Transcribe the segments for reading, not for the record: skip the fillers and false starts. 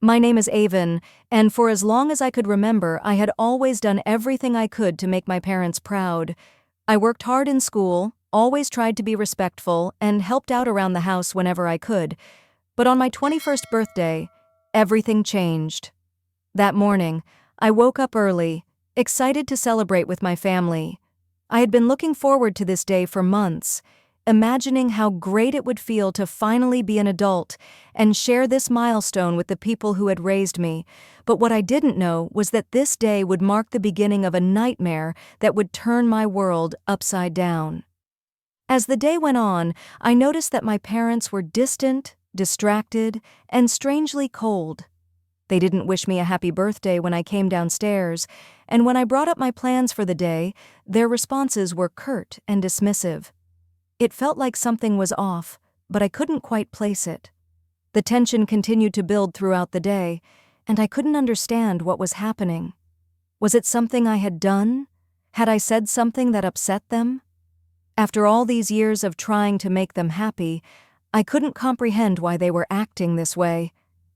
My name is Avon, and for as long as I could remember, I had always done everything I could to make my parents proud. I worked hard in school, always tried to be respectful, and helped out around the house whenever I could. But on my 21st birthday, everything changed. That morning, I woke up early, excited to celebrate with my family. I had been looking forward to this day for months, imagining how great it would feel to finally be an adult and share this milestone with the people who had raised me. But what I didn't know was that this day would mark the beginning of a nightmare that would turn my world upside down. As the day went on, I noticed that my parents were distant, distracted, and strangely cold. They didn't wish me a happy birthday when I came downstairs, and when I brought up my plans for the day, their responses were curt and dismissive. It felt like something was off, but I couldn't quite place it. The tension continued to build throughout the day, and I couldn't understand what was happening. Was it something I had done? Had I said something that upset them? After all these years of trying to make them happy, I couldn't comprehend why they were acting this way.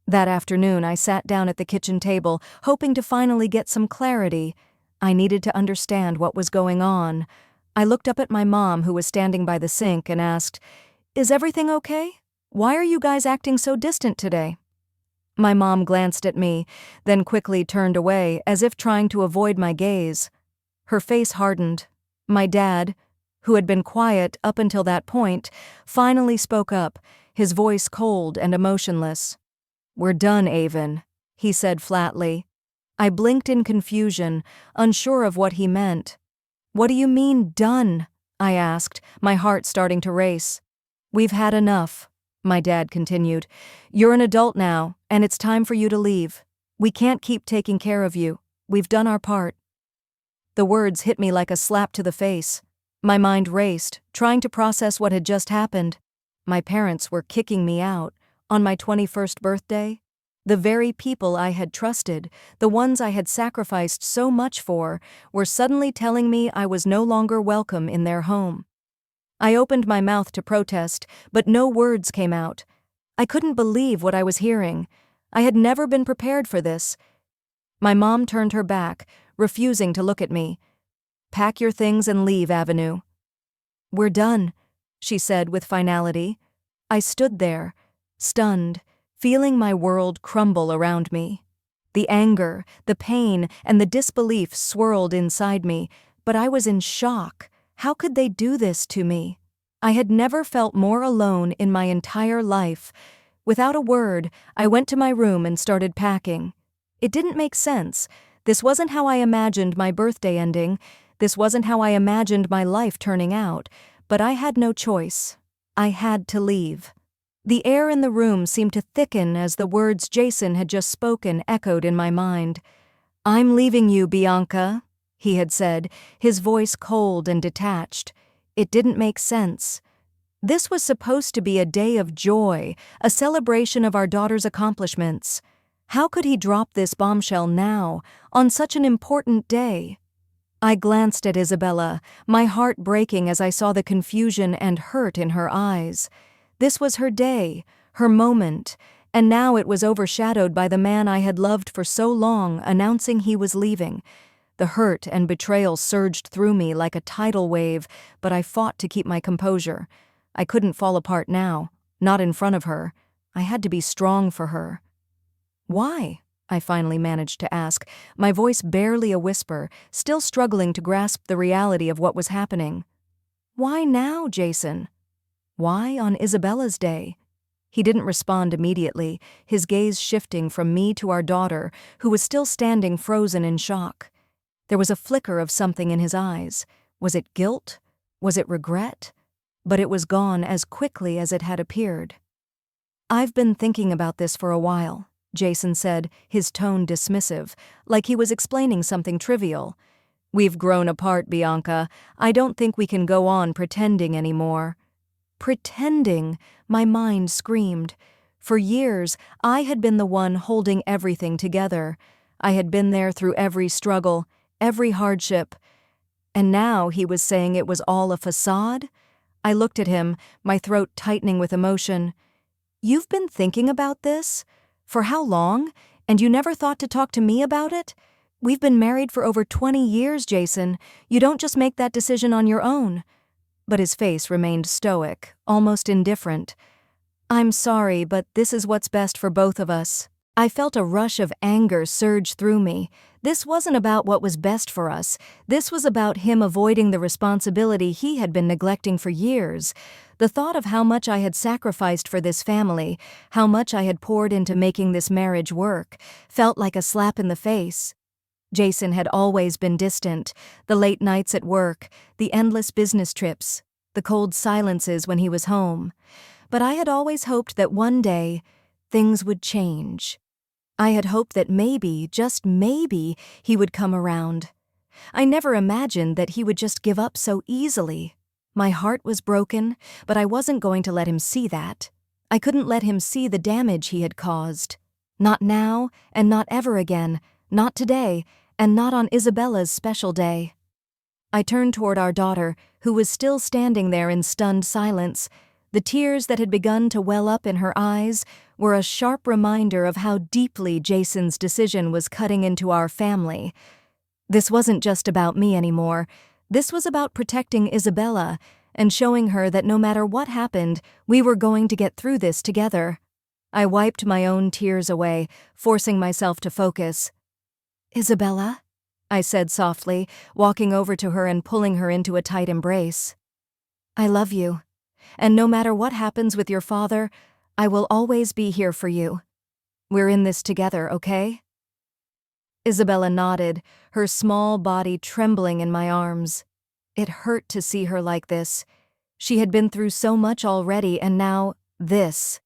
That afternoon, I sat down at the kitchen table, hoping to finally get some clarity. I needed to understand what was going on. I looked up at my mom, who was standing by the sink, and asked, "Is everything okay? Why are you guys acting so distant today?" My mom glanced at me, then quickly turned away, as if trying to avoid my gaze. Her face hardened. My dad, who had been quiet up until that point, finally spoke up, his voice cold and emotionless. "We're done, Avon," he said flatly. I blinked in confusion, unsure of what he meant. "What do you mean, done?" I asked, my heart starting to race. "We've had enough," my dad continued. "You're an adult now, and it's time for you to leave. We can't keep taking care of you. We've done our part." The words hit me like a slap to the face. My mind raced, trying to process what had just happened. My parents were kicking me out on my 21st birthday. The very people I had trusted, the ones I had sacrificed so much for, were suddenly telling me I was no longer welcome in their home. I opened my mouth to protest, but no words came out. I couldn't believe what I was hearing. I had never been prepared for this. My mom turned her back, refusing to look at me. "Pack your things and leave, Avenue." "We're done," she said with finality. I stood there, stunned, feeling my world crumble around me. The anger, the pain, and the disbelief swirled inside me, but I was in shock. How could they do this to me? I had never felt more alone in my entire life. Without a word, I went to my room and started packing. It didn't make sense. This wasn't how I imagined my birthday ending. This wasn't how I imagined my life turning out. But I had no choice. I had to leave. The air in the room seemed to thicken as the words Jason had just spoken echoed in my mind. "I'm leaving you, Bianca," he had said, his voice cold and detached. It didn't make sense. This was supposed to be a day of joy, a celebration of our daughter's accomplishments. How could he drop this bombshell now, on such an important day? I glanced at Isabella, my heart breaking as I saw the confusion and hurt in her eyes. This was her day, her moment, and now it was overshadowed by the man I had loved for so long announcing he was leaving. The hurt and betrayal surged through me like a tidal wave, but I fought to keep my composure. I couldn't fall apart now, not in front of her. I had to be strong for her. "Why?" I finally managed to ask, my voice barely a whisper, still struggling to grasp the reality of what was happening. "Why now, Jason? Why on Isabella's day?" He didn't respond immediately, his gaze shifting from me to our daughter, who was still standing frozen in shock. There was a flicker of something in his eyes. Was it guilt? Was it regret? But it was gone as quickly as it had appeared. "I've been thinking about this for a while," Jason said, his tone dismissive, like he was explaining something trivial. "We've grown apart, Bianca. I don't think we can go on pretending anymore." Pretending, my mind screamed. For years, I had been the one holding everything together. I had been there through every struggle, every hardship. And now he was saying it was all a facade? I looked at him, my throat tightening with emotion. "You've been thinking about this? For how long? And you never thought to talk to me about it? We've been married for over 20 years, Jason. You don't just make that decision on your own." But his face remained stoic, almost indifferent. "I'm sorry, but this is what's best for both of us." I felt a rush of anger surge through me. This wasn't about what was best for us. This was about him avoiding the responsibility he had been neglecting for years. The thought of how much I had sacrificed for this family, how much I had poured into making this marriage work, felt like a slap in the face. Jason had always been distant, the late nights at work, the endless business trips, the cold silences when he was home. But I had always hoped that one day, things would change. I had hoped that maybe, just maybe, he would come around. I never imagined that he would just give up so easily. My heart was broken, but I wasn't going to let him see that. I couldn't let him see the damage he had caused. Not now, and not ever again, not today, and not on Isabella's special day. I turned toward our daughter, who was still standing there in stunned silence. The tears that had begun to well up in her eyes were a sharp reminder of how deeply Jason's decision was cutting into our family. This wasn't just about me anymore. This was about protecting Isabella and showing her that no matter what happened, we were going to get through this together. I wiped my own tears away, forcing myself to focus. "Isabella?" I said softly, walking over to her and pulling her into a tight embrace. "I love you. And no matter what happens with your father, I will always be here for you. We're in this together, okay?" Isabella nodded, her small body trembling in my arms. It hurt to see her like this. She had been through so much already, and now, this.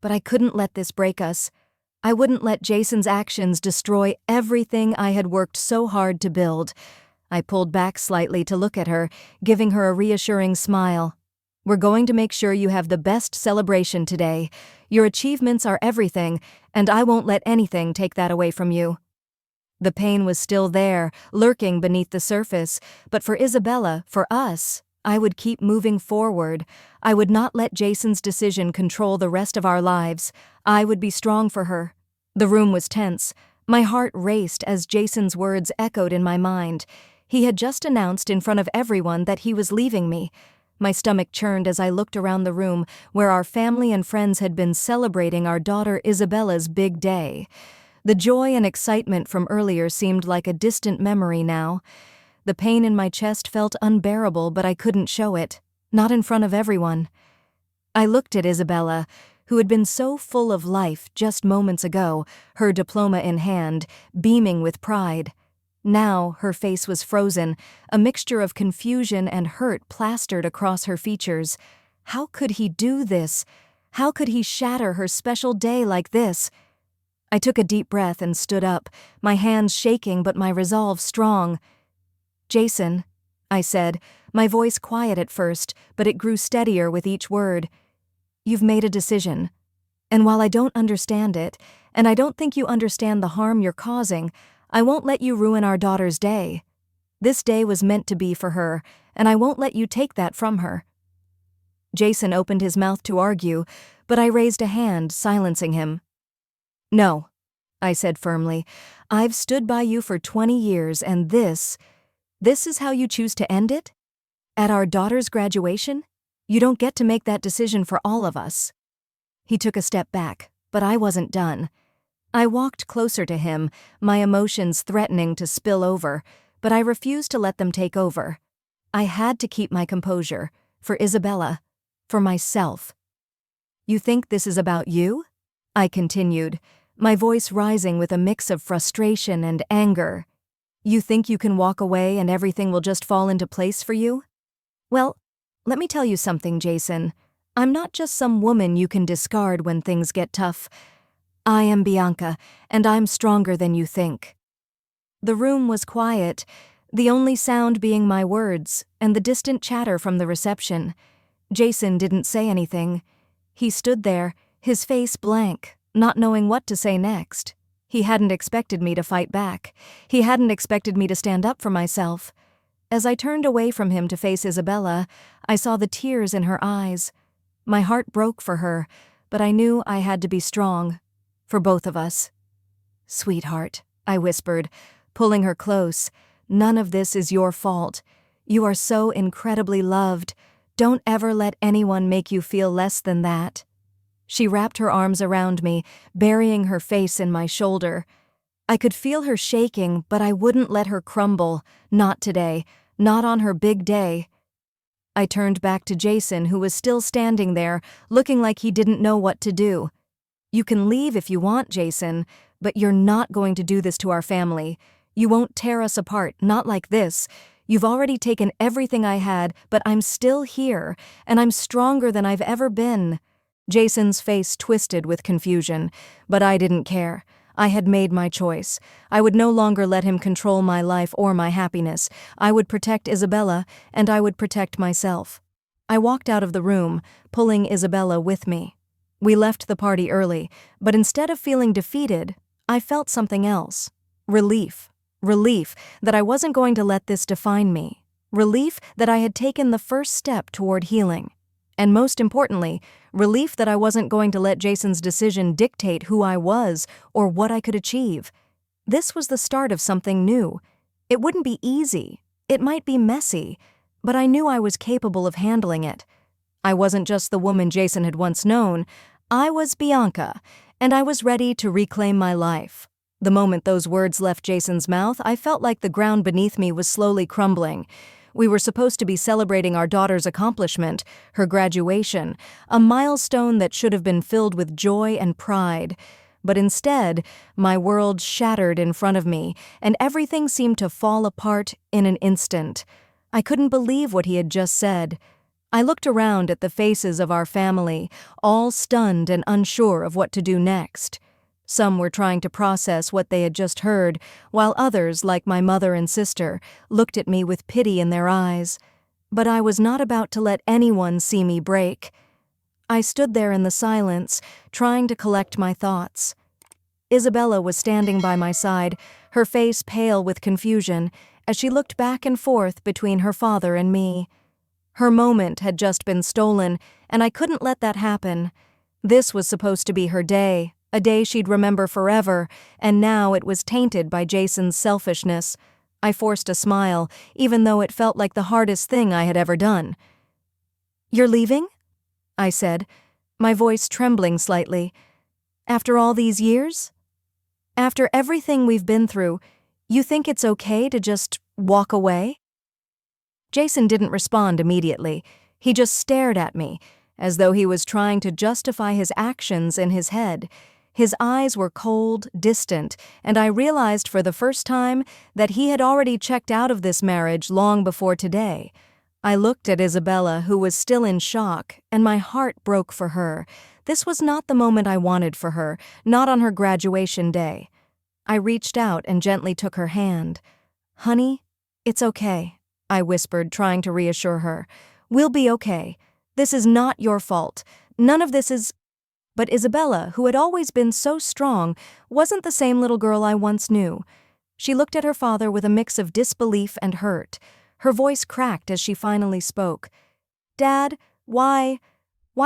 But I couldn't let this break us. I wouldn't let Jason's actions destroy everything I had worked so hard to build. I pulled back slightly to look at her, giving her a reassuring smile. "We're going to make sure you have the best celebration today. Your achievements are everything, and I won't let anything take that away from you." The pain was still there, lurking beneath the surface, but for Isabella, for us, I would keep moving forward. I would not let Jason's decision control the rest of our lives. I would be strong for her. The room was tense. My heart raced as Jason's words echoed in my mind. He had just announced in front of everyone that he was leaving me. My stomach churned as I looked around the room where our family and friends had been celebrating our daughter Isabella's big day. The joy and excitement from earlier seemed like a distant memory now. The pain in my chest felt unbearable, but I couldn't show it, not in front of everyone. I looked at Isabella, who had been so full of life just moments ago, her diploma in hand, beaming with pride. Now her face was frozen, a mixture of confusion and hurt plastered across her features. How could he do this? How could he shatter her special day like this? I took a deep breath and stood up, my hands shaking but my resolve strong. "Jason," I said, my voice quiet at first, but it grew steadier with each word. "You've made a decision. And while I don't understand it, and I don't think you understand the harm you're causing, I won't let you ruin our daughter's day. This day was meant to be for her, and I won't let you take that from her." Jason opened his mouth to argue, but I raised a hand, silencing him. "No," I said firmly. "I've stood by you for 20 years, and this is how you choose to end it? At our daughter's graduation? You don't get to make that decision for all of us." He took a step back, but I wasn't done. I walked closer to him, my emotions threatening to spill over, but I refused to let them take over. I had to keep my composure, for Isabella, for myself. "You think this is about you?" I continued, my voice rising with a mix of frustration and anger. "You think you can walk away and everything will just fall into place for you? Well, let me tell you something, Jason. I'm not just some woman you can discard when things get tough. I am Bianca, and I'm stronger than you think." The room was quiet, the only sound being my words and the distant chatter from the reception. Jason didn't say anything. He stood there, his face blank, not knowing what to say next. He hadn't expected me to fight back. He hadn't expected me to stand up for myself. As I turned away from him to face Isabella, I saw the tears in her eyes. My heart broke for her, but I knew I had to be strong. For both of us. Sweetheart, I whispered, pulling her close, none of this is your fault. You are so incredibly loved. Don't ever let anyone make you feel less than that. She wrapped her arms around me, burying her face in my shoulder. I could feel her shaking, but I wouldn't let her crumble. Not today. Not on her big day. I turned back to Jason, who was still standing there, looking like he didn't know what to do. You can leave if you want, Jason, but you're not going to do this to our family. You won't tear us apart, not like this. You've already taken everything I had, but I'm still here, and I'm stronger than I've ever been. Jason's face twisted with confusion, but I didn't care. I had made my choice. I would no longer let him control my life or my happiness. I would protect Isabella, and I would protect myself. I walked out of the room, pulling Isabella with me. We left the party early, but instead of feeling defeated, I felt something else. Relief. Relief that I wasn't going to let this define me. Relief that I had taken the first step toward healing. And most importantly, relief that I wasn't going to let Jason's decision dictate who I was or what I could achieve. This was the start of something new. It wouldn't be easy. It might be messy, but I knew I was capable of handling it. I wasn't just the woman Jason had once known. I was Bianca, and I was ready to reclaim my life. The moment those words left Jason's mouth, I felt like the ground beneath me was slowly crumbling. We were supposed to be celebrating our daughter's accomplishment, her graduation, a milestone that should have been filled with joy and pride. But instead, my world shattered in front of me, and everything seemed to fall apart in an instant. I couldn't believe what he had just said. I looked around at the faces of our family, all stunned and unsure of what to do next. Some were trying to process what they had just heard, while others, like my mother and sister, looked at me with pity in their eyes. But I was not about to let anyone see me break. I stood there in the silence, trying to collect my thoughts. Isabella was standing by my side, her face pale with confusion, as she looked back and forth between her father and me. Her moment had just been stolen, and I couldn't let that happen. This was supposed to be her day, a day she'd remember forever, and now it was tainted by Jason's selfishness. I forced a smile, even though it felt like the hardest thing I had ever done. "You're leaving?" I said, my voice trembling slightly. "After all these years? After everything we've been through, you think it's okay to just walk away?" Jason didn't respond immediately. He just stared at me, as though he was trying to justify his actions in his head. His eyes were cold, distant, and I realized for the first time that he had already checked out of this marriage long before today. I looked at Isabella, who was still in shock, and my heart broke for her. This was not the moment I wanted for her, not on her graduation day. I reached out and gently took her hand. "Honey, it's okay," I whispered, trying to reassure her. "We'll be okay. This is not your fault. None of this is—" But Isabella, who had always been so strong, wasn't the same little girl I once knew. She looked at her father with a mix of disbelief and hurt. Her voice cracked as she finally spoke. "Dad, why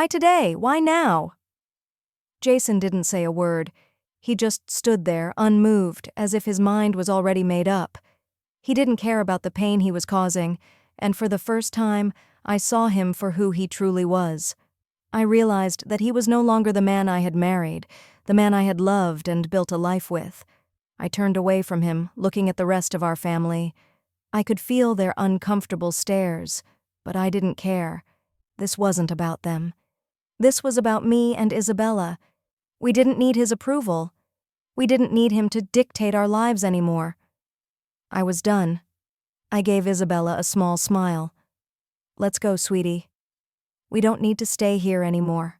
today? Why now?" Jason didn't say a word. He just stood there, unmoved, as if his mind was already made up. He didn't care about the pain he was causing, and for the first time, I saw him for who he truly was. I realized that he was no longer the man I had married, the man I had loved and built a life with. I turned away from him, looking at the rest of our family. I could feel their uncomfortable stares, but I didn't care. This wasn't about them. This was about me and Isabella. We didn't need his approval. We didn't need him to dictate our lives anymore. I was done. I gave Isabella a small smile. "Let's go, sweetie. We don't need to stay here anymore."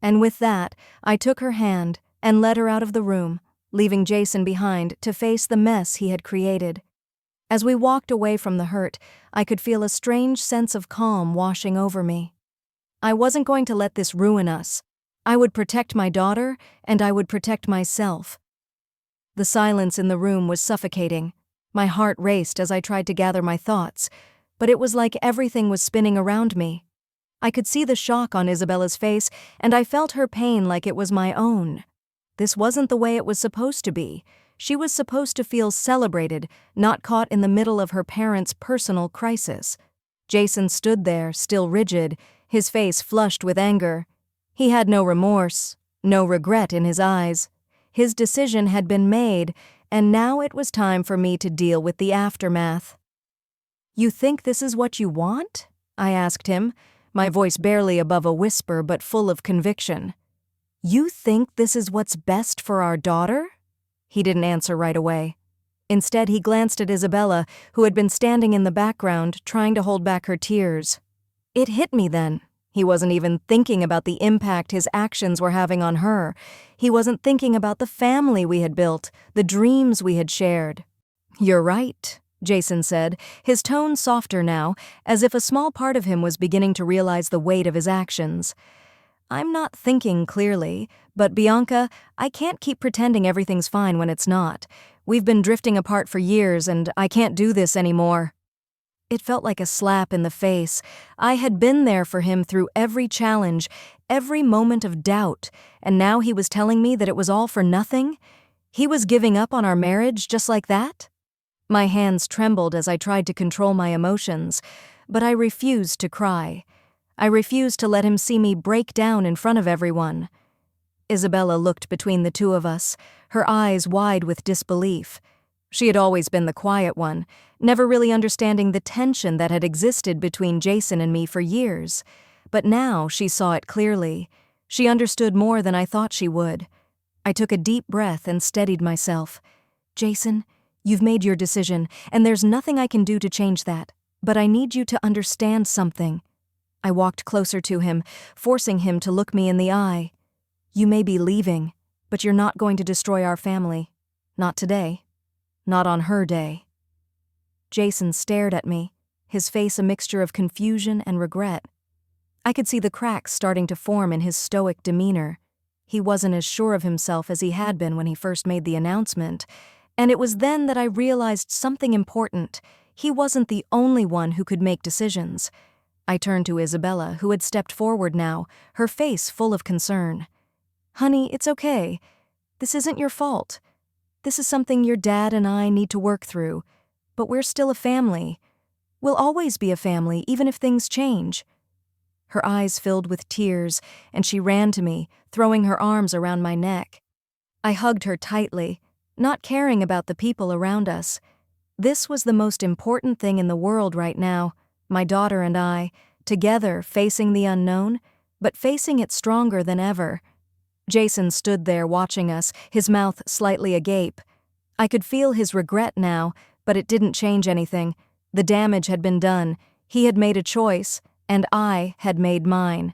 And with that, I took her hand and led her out of the room, leaving Jason behind to face the mess he had created. As we walked away from the hurt, I could feel a strange sense of calm washing over me. I wasn't going to let this ruin us. I would protect my daughter, and I would protect myself. The silence in the room was suffocating. My heart raced as I tried to gather my thoughts, but it was like everything was spinning around me. I could see the shock on Isabella's face, and I felt her pain like it was my own. This wasn't the way it was supposed to be. She was supposed to feel celebrated, not caught in the middle of her parents' personal crisis. Jason stood there, still rigid, his face flushed with anger. He had no remorse, no regret in his eyes. His decision had been made, and now it was time for me to deal with the aftermath. "You think this is what you want?" I asked him, my voice barely above a whisper but full of conviction. "You think this is what's best for our daughter?" He didn't answer right away. Instead, he glanced at Isabella, who had been standing in the background, trying to hold back her tears. It hit me then. He wasn't even thinking about the impact his actions were having on her. He wasn't thinking about the family we had built, the dreams we had shared. "You're right," Jason said, his tone softer now, as if a small part of him was beginning to realize the weight of his actions. "I'm not thinking clearly, but Bianca, I can't keep pretending everything's fine when it's not. We've been drifting apart for years, and I can't do this anymore." It felt like a slap in the face. I had been there for him through every challenge, every moment of doubt, and now he was telling me that it was all for nothing? He was giving up on our marriage just like that? My hands trembled as I tried to control my emotions, but I refused to cry. I refused to let him see me break down in front of everyone. Isabella looked between the two of us, her eyes wide with disbelief. She had always been the quiet one, never really understanding the tension that had existed between Jason and me for years. But now she saw it clearly. She understood more than I thought she would. I took a deep breath and steadied myself. "Jason, you've made your decision, and there's nothing I can do to change that. But I need you to understand something." I walked closer to him, forcing him to look me in the eye. "You may be leaving, but you're not going to destroy our family. Not today. Not on her day." Jason stared at me, his face a mixture of confusion and regret. I could see the cracks starting to form in his stoic demeanor. He wasn't as sure of himself as he had been when he first made the announcement, and it was then that I realized something important. He wasn't the only one who could make decisions. I turned to Isabella, who had stepped forward now, her face full of concern. "Honey, it's okay. This isn't your fault. This is something your dad and I need to work through. But we're still a family. We'll always be a family, even if things change." Her eyes filled with tears, and she ran to me, throwing her arms around my neck. I hugged her tightly, not caring about the people around us. This was the most important thing in the world right now, my daughter and I, together facing the unknown, but facing it stronger than ever. Jason stood there watching us, his mouth slightly agape. I could feel his regret now, but it didn't change anything. The damage had been done. He had made a choice, and I had made mine.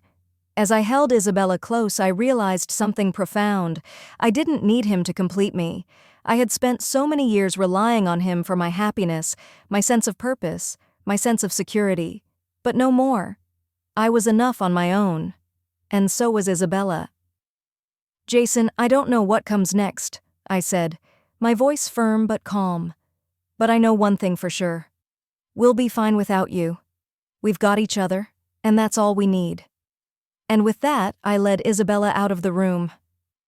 As I held Isabella close, I realized something profound. I didn't need him to complete me. I had spent so many years relying on him for my happiness, my sense of purpose, my sense of security. But no more. I was enough on my own. And so was Isabella. "Jason, I don't know what comes next," I said, my voice firm but calm. "But I know one thing for sure. We'll be fine without you. We've got each other, and that's all we need." And with that, I led Isabella out of the room.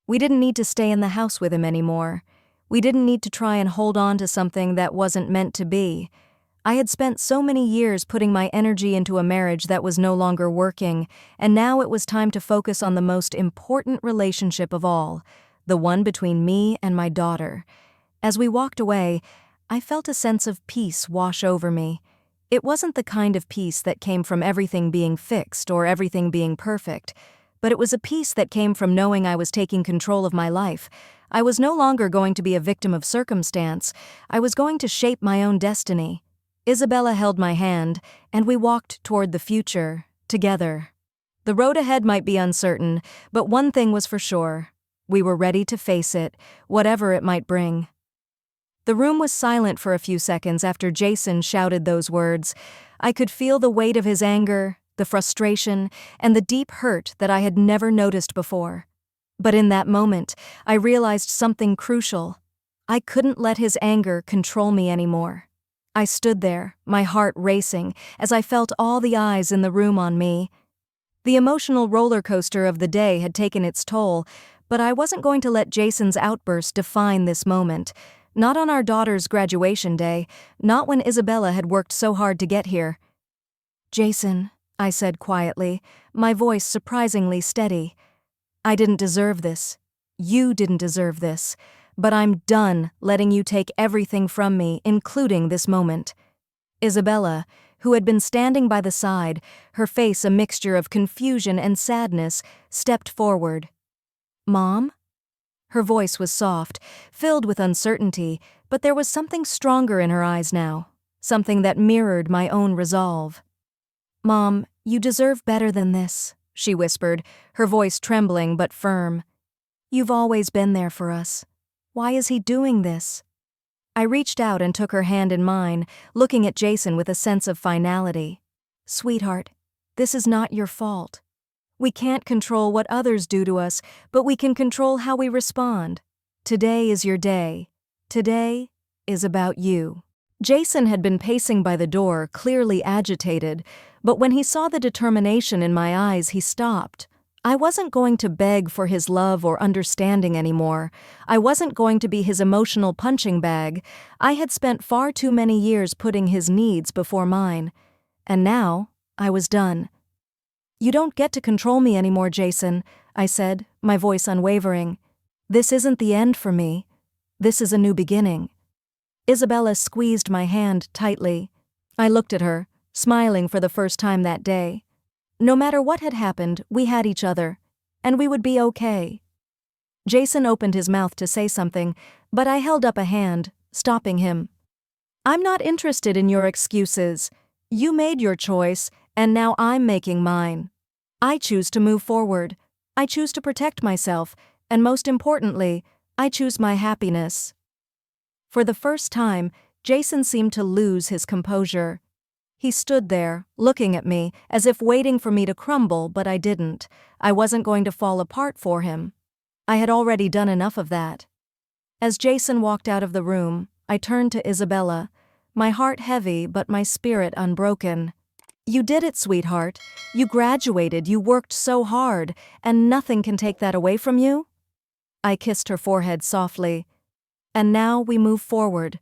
We didn't need to stay in the house with him anymore. We didn't need to try and hold on to something that wasn't meant to be. I had spent so many years putting my energy into a marriage that was no longer working, and now it was time to focus on the most important relationship of all, the one between me and my daughter. As we walked away, I felt a sense of peace wash over me. It wasn't the kind of peace that came from everything being fixed or everything being perfect, but it was a peace that came from knowing I was taking control of my life. I was no longer going to be a victim of circumstance. I was going to shape my own destiny. Isabella held my hand, and we walked toward the future, together. The road ahead might be uncertain, but one thing was for sure. We were ready to face it, whatever it might bring. The room was silent for a few seconds after Jason shouted those words. I could feel the weight of his anger, the frustration, and the deep hurt that I had never noticed before. But in that moment, I realized something crucial. I couldn't let his anger control me anymore. I stood there, my heart racing, as I felt all the eyes in the room on me. The emotional roller coaster of the day had taken its toll, But I wasn't going to let Jason's outburst define this moment. Not on our daughter's graduation day, not when Isabella had worked so hard to get here. "Jason," I said quietly, my voice surprisingly steady. "I didn't deserve this. You didn't deserve this. But I'm done letting you take everything from me, including this moment." Isabella, who had been standing by the side, her face a mixture of confusion and sadness, stepped forward. "Mom?" Her voice was soft, filled with uncertainty, but there was something stronger in her eyes now, something that mirrored my own resolve. "Mom, you deserve better than this," she whispered, her voice trembling but firm. "You've always been there for us. Why is he doing this?" I reached out and took her hand in mine, looking at Jason with a sense of finality. "Sweetheart, this is not your fault. We can't control what others do to us, but we can control how we respond. Today is your day. Today is about you." Jason had been pacing by the door, clearly agitated, but when he saw the determination in my eyes, he stopped. I wasn't going to beg for his love or understanding anymore. I wasn't going to be his emotional punching bag. I had spent far too many years putting his needs before mine. And now, I was done. "You don't get to control me anymore, Jason," I said, my voice unwavering. "This isn't the end for me. This is a new beginning." Isabella squeezed my hand tightly. I looked at her, smiling for the first time that day. No matter what had happened, we had each other, and we would be okay. Jason opened his mouth to say something, but I held up a hand, stopping him. "I'm not interested in your excuses. You made your choice, and now I'm making mine. I choose to move forward. I choose to protect myself, and most importantly, I choose my happiness." For the first time, Jason seemed to lose his composure. He stood there, looking at me, as if waiting for me to crumble, but I didn't. I wasn't going to fall apart for him. I had already done enough of that. As Jason walked out of the room, I turned to Isabella, my heart heavy but my spirit unbroken. "You did it, sweetheart. You graduated, you worked so hard, and nothing can take that away from you?" I kissed her forehead softly. "And now we move forward.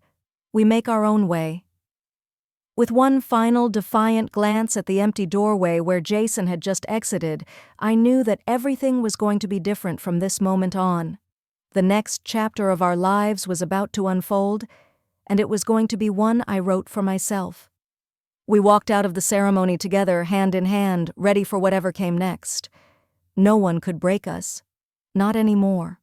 We make our own way." With one final defiant glance at the empty doorway where Jason had just exited, I knew that everything was going to be different from this moment on. The next chapter of our lives was about to unfold, and it was going to be one I wrote for myself. We walked out of the ceremony together, hand in hand, ready for whatever came next. No one could break us. Not anymore.